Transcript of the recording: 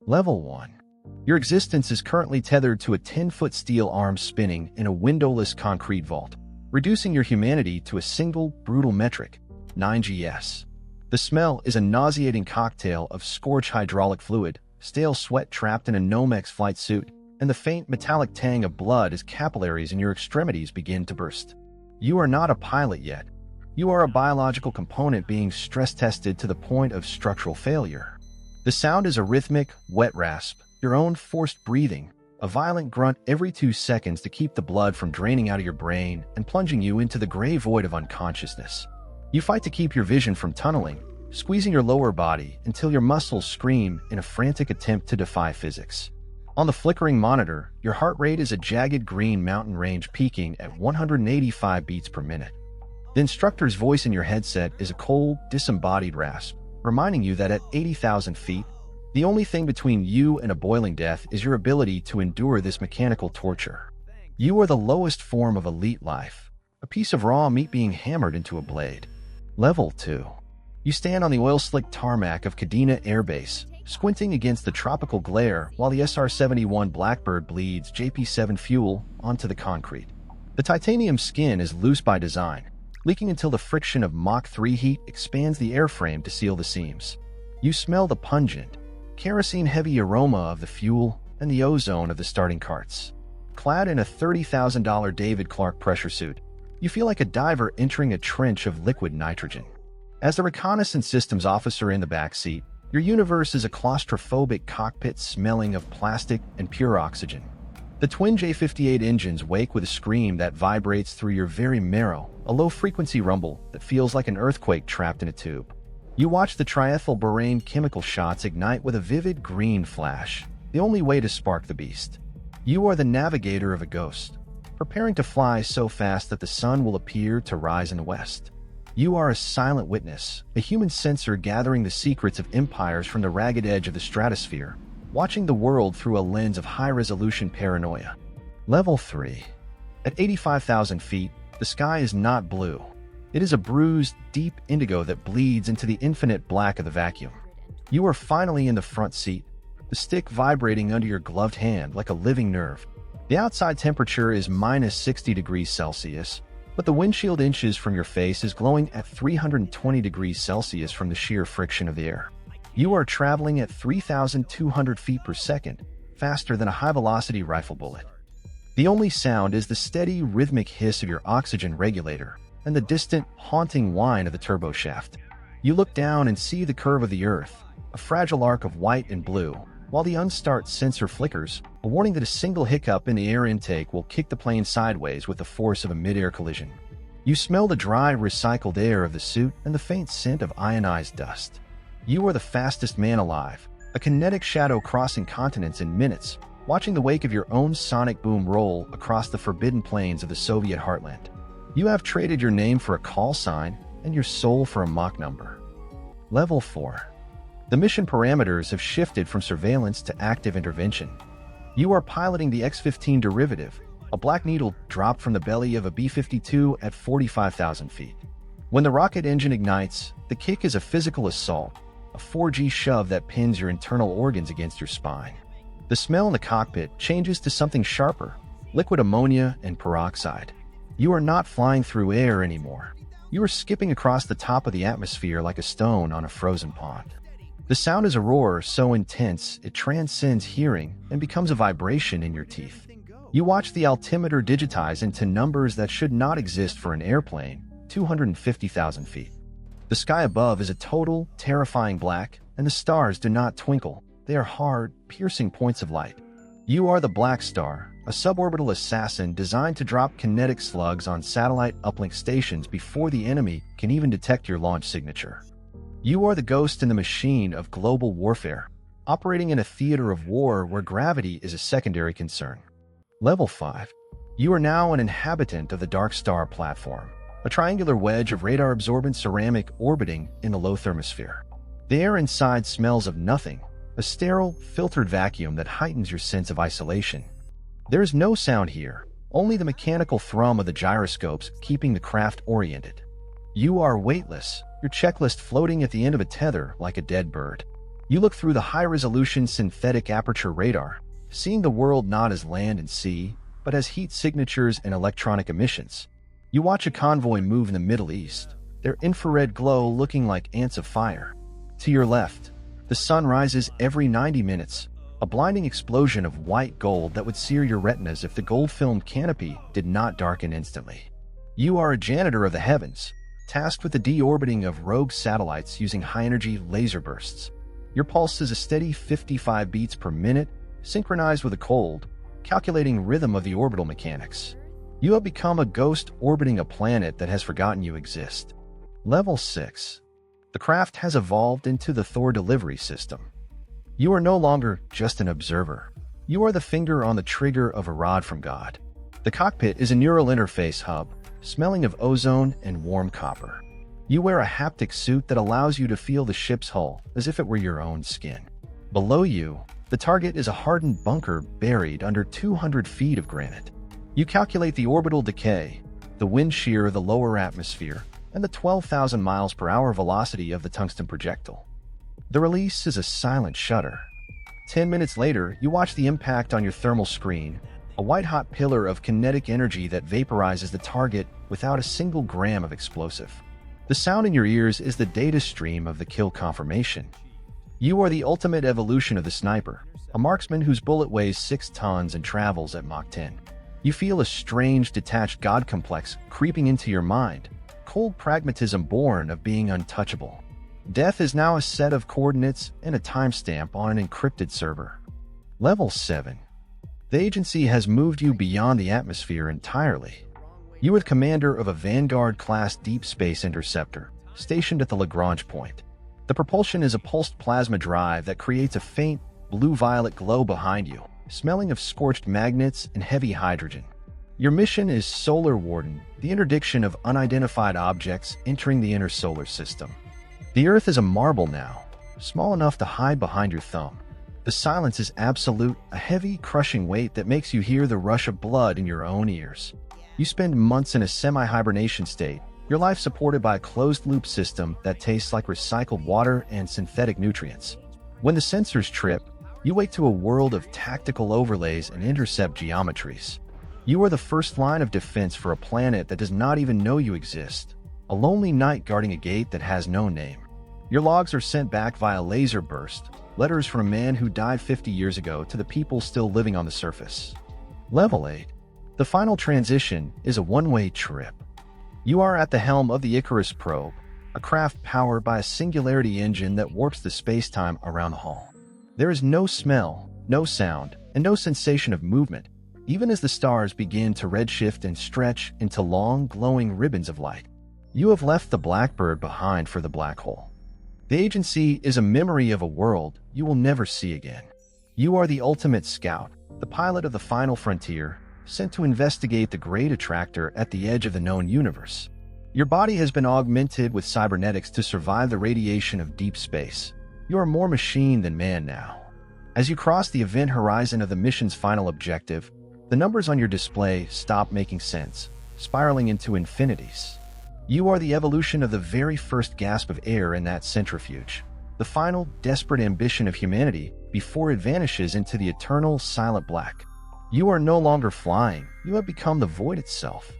Level 1. Your existence is currently tethered to a 10-foot steel arm spinning in a windowless concrete vault, reducing your humanity to a single, brutal metric, 9gs. The smell is a nauseating cocktail of scorched hydraulic fluid, stale sweat trapped in a Nomex flight suit, and the faint metallic tang of blood as capillaries in your extremities begin to burst. You are not a pilot yet. You are a biological component being stress-tested to the point of structural failure. The sound is a rhythmic, wet rasp, your own forced breathing, a violent grunt every 2 seconds to keep the blood from draining out of your brain and plunging you into the gray void of unconsciousness. You fight to keep your vision from tunneling, squeezing your lower body until your muscles scream in a frantic attempt to defy physics. On the flickering monitor, your heart rate is a jagged green mountain range peaking at 185 beats per minute. The instructor's voice in your headset is a cold, disembodied rasp, reminding you that at 80,000 feet, the only thing between you and a boiling death is your ability to endure this mechanical torture. You are the lowest form of elite life, a piece of raw meat being hammered into a blade. Level 2. You stand on the oil-slick tarmac of Kadena Air Base, squinting against the tropical glare while the SR-71 Blackbird bleeds JP-7 fuel onto the concrete. The titanium skin is loose by design, leaking until the friction of Mach 3 heat expands the airframe to seal the seams. You smell the pungent, kerosene-heavy aroma of the fuel and the ozone of the starting carts. Clad in a $30,000 David Clark pressure suit, you feel like a diver entering a trench of liquid nitrogen. As the reconnaissance systems officer in the backseat, your universe is a claustrophobic cockpit smelling of plastic and pure oxygen. The twin J-58 engines wake with a scream that vibrates through your very marrow, a low-frequency rumble that feels like an earthquake trapped in a tube. You watch the triethylborane chemical shots ignite with a vivid green flash, the only way to spark the beast. You are the navigator of a ghost, preparing to fly so fast that the sun will appear to rise in the west. You are a silent witness, a human censor gathering the secrets of empires from the ragged edge of the stratosphere, watching the world through a lens of high-resolution paranoia. Level 3. At 85,000 feet, the sky is not blue. It is a bruised, deep indigo that bleeds into the infinite black of the vacuum. You are finally in the front seat, the stick vibrating under your gloved hand like a living nerve. The outside temperature is minus 60 degrees Celsius, but the windshield inches from your face is glowing at 320 degrees Celsius from the sheer friction of the air. You are traveling at 3,200 feet per second, faster than a high-velocity rifle bullet. The only sound is the steady, rhythmic hiss of your oxygen regulator and the distant, haunting whine of the turbo shaft. You look down and see the curve of the Earth, a fragile arc of white and blue, while the unstart sensor flickers, a warning that a single hiccup in the air intake will kick the plane sideways with the force of a mid-air collision. You smell the dry, recycled air of the suit and the faint scent of ionized dust. You are the fastest man alive, a kinetic shadow crossing continents in minutes, watching the wake of your own sonic boom roll across the forbidden plains of the Soviet heartland. You have traded your name for a call sign and your soul for a Mach number. Level 4. The mission parameters have shifted from surveillance to active intervention. You are piloting the X-15 derivative, a black needle dropped from the belly of a B-52 at 45,000 feet. When the rocket engine ignites, the kick is a physical assault, a 4G shove that pins your internal organs against your spine. The smell in the cockpit changes to something sharper, liquid ammonia and peroxide. You are not flying through air anymore. You are skipping across the top of the atmosphere like a stone on a frozen pond. The sound is a roar so intense it transcends hearing and becomes a vibration in your teeth. You watch the altimeter digitize into numbers that should not exist for an airplane, 250,000 feet. The sky above is a total, terrifying black, and the stars do not twinkle. They are hard, piercing points of light. You are the Black Star, a suborbital assassin designed to drop kinetic slugs on satellite uplink stations before the enemy can even detect your launch signature. You are the ghost in the machine of global warfare, operating in a theater of war where gravity is a secondary concern. Level 5. You are now an inhabitant of the Dark Star platform, a triangular wedge of radar-absorbent ceramic orbiting in the low thermosphere. The air inside smells of nothing, a sterile, filtered vacuum that heightens your sense of isolation. There is no sound here, only the mechanical thrum of the gyroscopes keeping the craft oriented. You are weightless, your checklist floating at the end of a tether like a dead bird. You look through the high-resolution synthetic aperture radar, seeing the world not as land and sea, but as heat signatures and electronic emissions. You watch a convoy move in the Middle East, their infrared glow looking like ants of fire. To your left, the sun rises every 90 minutes, a blinding explosion of white gold that would sear your retinas if the gold-filmed canopy did not darken instantly. You are a janitor of the heavens, tasked with the deorbiting of rogue satellites using high-energy laser bursts. Your pulse is a steady 55 beats per minute, synchronized with a cold, calculating rhythm of the orbital mechanics. You have become a ghost orbiting a planet that has forgotten you exist. Level 6. The craft has evolved into the Thor delivery system. You are no longer just an observer. You are the finger on the trigger of a rod from God. The cockpit is a neural interface hub, smelling of ozone and warm copper. You wear a haptic suit that allows you to feel the ship's hull as if it were your own skin. Below you, the target is a hardened bunker buried under 200 feet of granite. You calculate the orbital decay, the wind shear of the lower atmosphere, and the 12,000 miles per hour velocity of the tungsten projectile. The release is a silent shudder. 10 minutes later, you watch the impact on your thermal screen, a white-hot pillar of kinetic energy that vaporizes the target without a single gram of explosive. The sound in your ears is the data stream of the kill confirmation. You are the ultimate evolution of the sniper, a marksman whose bullet weighs 6 tons and travels at Mach 10. You feel a strange, detached God complex creeping into your mind, cold pragmatism born of being untouchable. Death is now a set of coordinates and a timestamp on an encrypted server. Level 7. The agency has moved you beyond the atmosphere entirely. You are the commander of a Vanguard-class deep space interceptor, stationed at the Lagrange point. The propulsion is a pulsed plasma drive that creates a faint, blue-violet glow behind you, smelling of scorched magnets and heavy hydrogen. Your mission is Solar Warden, the interdiction of unidentified objects entering the inner solar system. The Earth is a marble now, small enough to hide behind your thumb. The silence is absolute, a heavy, crushing weight that makes you hear the rush of blood in your own ears. You spend months in a semi-hibernation state, your life supported by a closed-loop system that tastes like recycled water and synthetic nutrients. When the sensors trip, you wake to a world of tactical overlays and intercept geometries. You are the first line of defense for a planet that does not even know you exist, a lonely knight guarding a gate that has no name. Your logs are sent back via laser burst, letters from a man who died 50 years ago to the people still living on the surface. Level 8. The final transition is a one-way trip. You are at the helm of the Icarus probe, a craft powered by a singularity engine that warps the space-time around the hull. There is no smell, no sound, and no sensation of movement, even as the stars begin to redshift and stretch into long, glowing ribbons of light. You have left the Blackbird behind for the black hole. The agency is a memory of a world you will never see again. You are the ultimate scout, the pilot of the final frontier, sent to investigate the great attractor at the edge of the known universe. Your body has been augmented with cybernetics to survive the radiation of deep space. You are more machine than man now. As you cross the event horizon of the mission's final objective, the numbers on your display stop making sense, spiraling into infinities. You are the evolution of the very first gasp of air in that centrifuge, the final, desperate ambition of humanity before it vanishes into the eternal, silent black. You are no longer flying, you have become the void itself,